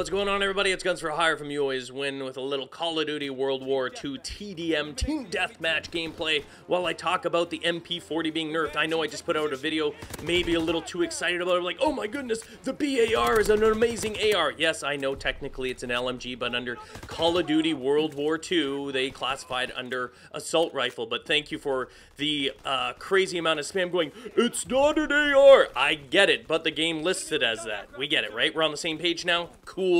What's going on, everybody? It's Guns for Hire from YouAlwaysWin with a little Call of Duty World War II TDM Team Deathmatch gameplay while I talk about the MP40 being nerfed. I know I just put out a video, maybe a little too excited about it, like, oh my goodness, the BAR is an amazing AR. Yes, I know technically it's an LMG, but under Call of Duty World War II, they classified under assault rifle. But thank you for the crazy amount of spam going, it's not an AR. I get it, but the game lists it as that. We get it, right? We're on the same page now? Cool.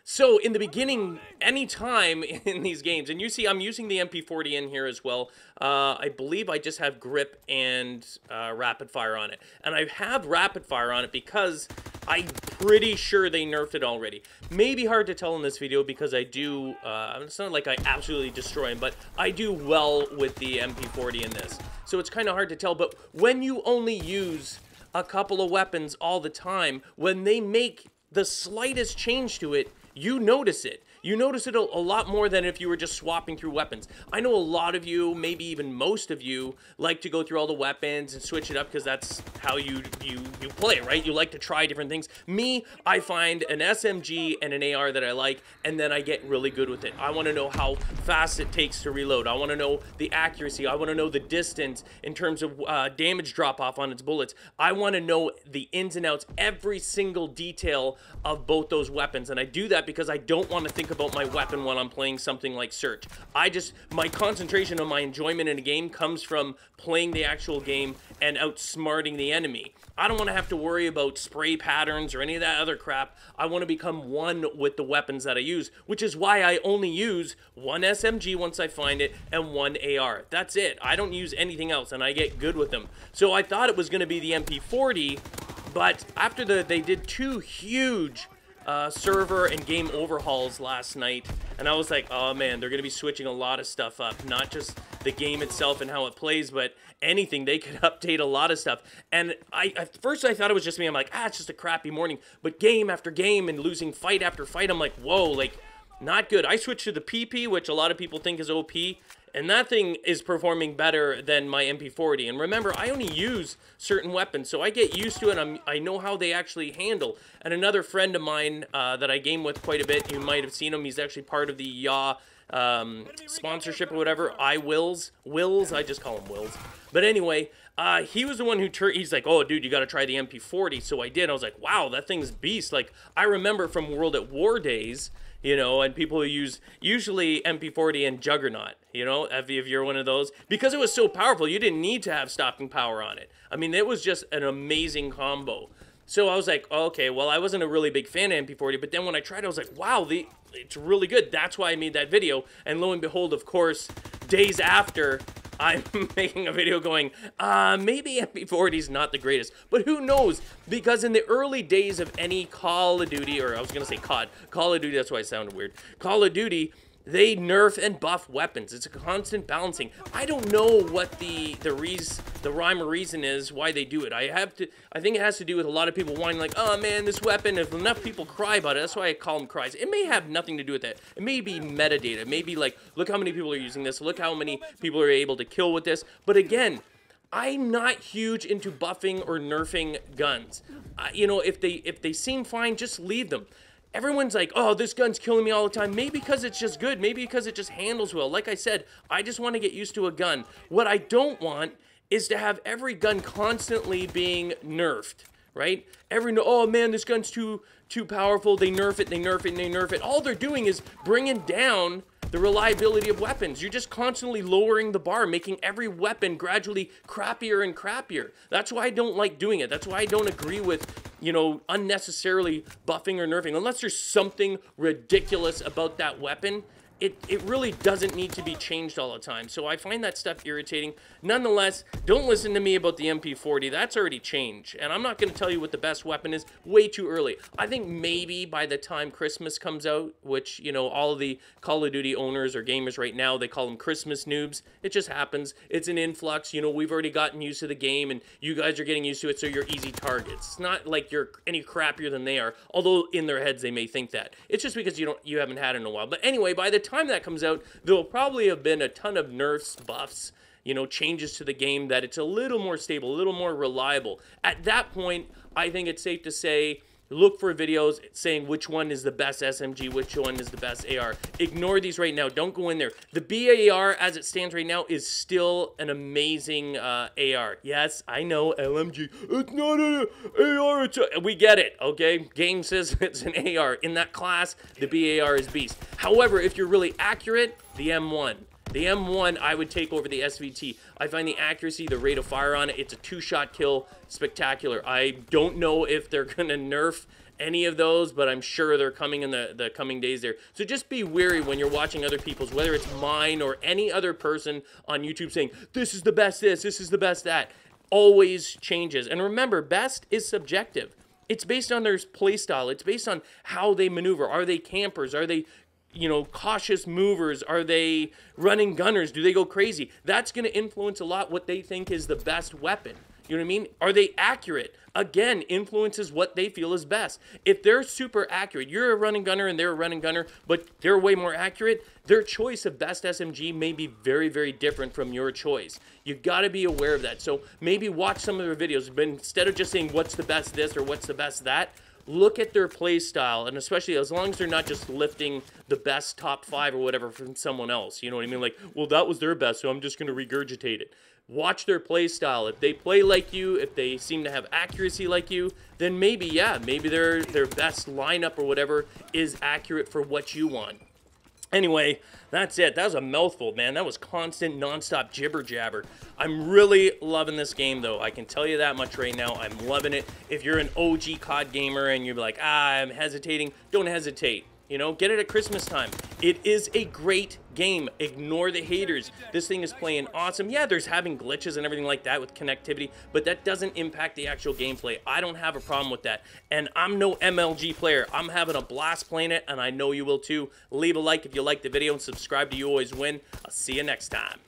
So in the beginning, anytime in these games, and you see I'm using the MP40 in here as well, I believe I just have grip and rapid fire on it. And I have rapid fire on it because I'm pretty sure they nerfed it already. Maybe hard to tell in this video because I do, it's not like I absolutely destroy him, but I do well with the MP40 in this. So it's kind of hard to tell, but when you only use a couple of weapons all the time, when they make the slightest change to it, you notice it. You notice it a lot more than if you were just swapping through weapons. I know a lot of you, maybe even most of you, like to go through all the weapons and switch it up because that's how you play, right? You like to try different things. Me, I find an SMG and an AR that I like, and then I get really good with it. I want to know how fast it takes to reload. I want to know the accuracy. I want to know the distance in terms of damage drop-off on its bullets. I want to know the ins and outs, every single detail of both those weapons, and I do that because I don't want to think about my weapon while I'm playing something like Search. My concentration on my enjoyment in a game comes from playing the actual game and outsmarting the enemy. I don't want to have to worry about spray patterns or any of that other crap. I want to become one with the weapons that I use, which is why I only use one SMG once I find it and one AR. That's it. I don't use anything else, and I get good with them. So I thought it was going to be the MP40, but after they did two huge server and game overhauls last night, and I was like, oh man, they're gonna be switching a lot of stuff up, not just the game itself and how it plays, but anything. They could update a lot of stuff. And at first I thought it was just me. I'm like, it's just a crappy morning. But game after game and losing fight after fight, I'm like, whoa, like, not good. I switched to the PP, which a lot of people think is OP, and that thing is performing better than my MP40. And remember, I only use certain weapons, so I get used to it. I know how they actually handle. And another friend of mine that I game with quite a bit, you might have seen him. He's actually part of the YA sponsorship or whatever. Wills, I just call him Wills. But anyway, he was the one who he's like, oh, dude, you got to try the MP40. So I did. I was like, wow, that thing's beast. Like, I remember from World at War days, you know, and people who use usually MP40 and Juggernaut, you know, if you're one of those, because it was so powerful, you didn't need to have stopping power on it. I mean, it was just an amazing combo. So I was like, okay, well, I wasn't a really big fan of MP40, but then when I tried it, I was like, wow, it's really good. That's why I made that video. And lo and behold, of course, days after, I'm making a video going, maybe MP40 is not the greatest. But who knows? Because in the early days of any Call of Duty, or I was going to say COD, Call of Duty, that's why it sounded weird. Call of Duty, they nerf and buff weapons. It's a constant balancing. I don't know what the rhyme or reason is why they do it. I think it has to do with a lot of people wanting, like, oh man, this weapon, if enough people cry about it, that's why I call them cries. It may have nothing to do with that. It may be metadata. It may be like, look how many people are using this, look how many people are able to kill with this. But again, I'm not huge into buffing or nerfing guns. You know, if they seem fine, just leave them. Everyone's like, oh, this gun's killing me all the time. Maybe because it's just good. Maybe because it just handles well. Like I said, I just want to get used to a gun. What I don't want is to have every gun constantly being nerfed, right? Oh man, this gun's too powerful. They nerf it, they nerf it, and they nerf it. All they're doing is bringing down the reliability of weapons. You're just constantly lowering the bar, making every weapon gradually crappier and crappier. That's why I don't like doing it. That's why I don't agree with, you know, unnecessarily buffing or nerfing. Unless there's something ridiculous about that weapon, it really doesn't need to be changed all the time. So I find that stuff irritating. Nonetheless, don't listen to me about the MP40. That's already changed. And I'm not going to tell you what the best weapon is way too early. I think maybe by the time Christmas comes out, which, you know, all of the Call of Duty owners or gamers right now, they call them Christmas noobs. It just happens. It's an influx. You know, we've already gotten used to the game, and you guys are getting used to it, so you're easy targets. It's not like you're any crappier than they are, although in their heads they may think that. It's just because you haven't had it in a while. But anyway, by the time that comes out, there'll probably have been a ton of nerfs, buffs, you know, changes to the game that it's a little more stable, a little more reliable. At that point, I think it's safe to say Look for videos saying which one is the best SMG, which one is the best AR. Ignore these right now. Don't go in there. The BAR, as it stands right now, is still an amazing AR. Yes, I know, LMG. It's not an AR. We get it, okay? Game says it's an AR. In that class, the BAR is beast. However, if you're really accurate, the M1. The M1 I would take over the SVT. I find the accuracy, the rate of fire on it, it's a 2-shot kill, spectacular. I don't know if they're going to nerf any of those, but I'm sure they're coming in the coming days there. So just be wary when you're watching other people's, whether it's mine or any other person on YouTube saying, this is the best this is the best that. Always changes. And remember, best is subjective. It's based on their play style. It's based on how they maneuver. Are they campers? Are they, you know, cautious movers? Are they running gunners? Do they go crazy? That's going to influence a lot what they think is the best weapon. You know what I mean? Are they accurate? Again, influences what they feel is best. If they're super accurate, you're a running gunner and they're a running gunner, but they're way more accurate, their choice of best SMG may be very, very different from your choice. You got to be aware of that. So maybe watch some of their videos, but instead of just saying what's the best this or what's the best that, look at their play style, and especially as long as they're not just lifting the best top 5 or whatever from someone else. You know what I mean? Like, well, that was their best, so I'm just going to regurgitate it. Watch their play style. If they play like you, if they seem to have accuracy like you, then maybe, yeah, maybe their best lineup or whatever is accurate for what you want. Anyway, that's it. That was a mouthful, man. That was constant, nonstop jibber jabber. I'm really loving this game, though. I can tell you that much right now. I'm loving it. If you're an OG COD gamer and you're like, I'm hesitating, don't hesitate. You know, get it at Christmas time. It is a great game. Ignore the haters. This thing is playing awesome. Yeah, there's having glitches and everything like that with connectivity, but that doesn't impact the actual gameplay. I don't have a problem with that. And I'm no MLG player. I'm having a blast playing it, and I know you will too. Leave a like if you liked the video and subscribe to YouAlwaysWin. I'll see you next time.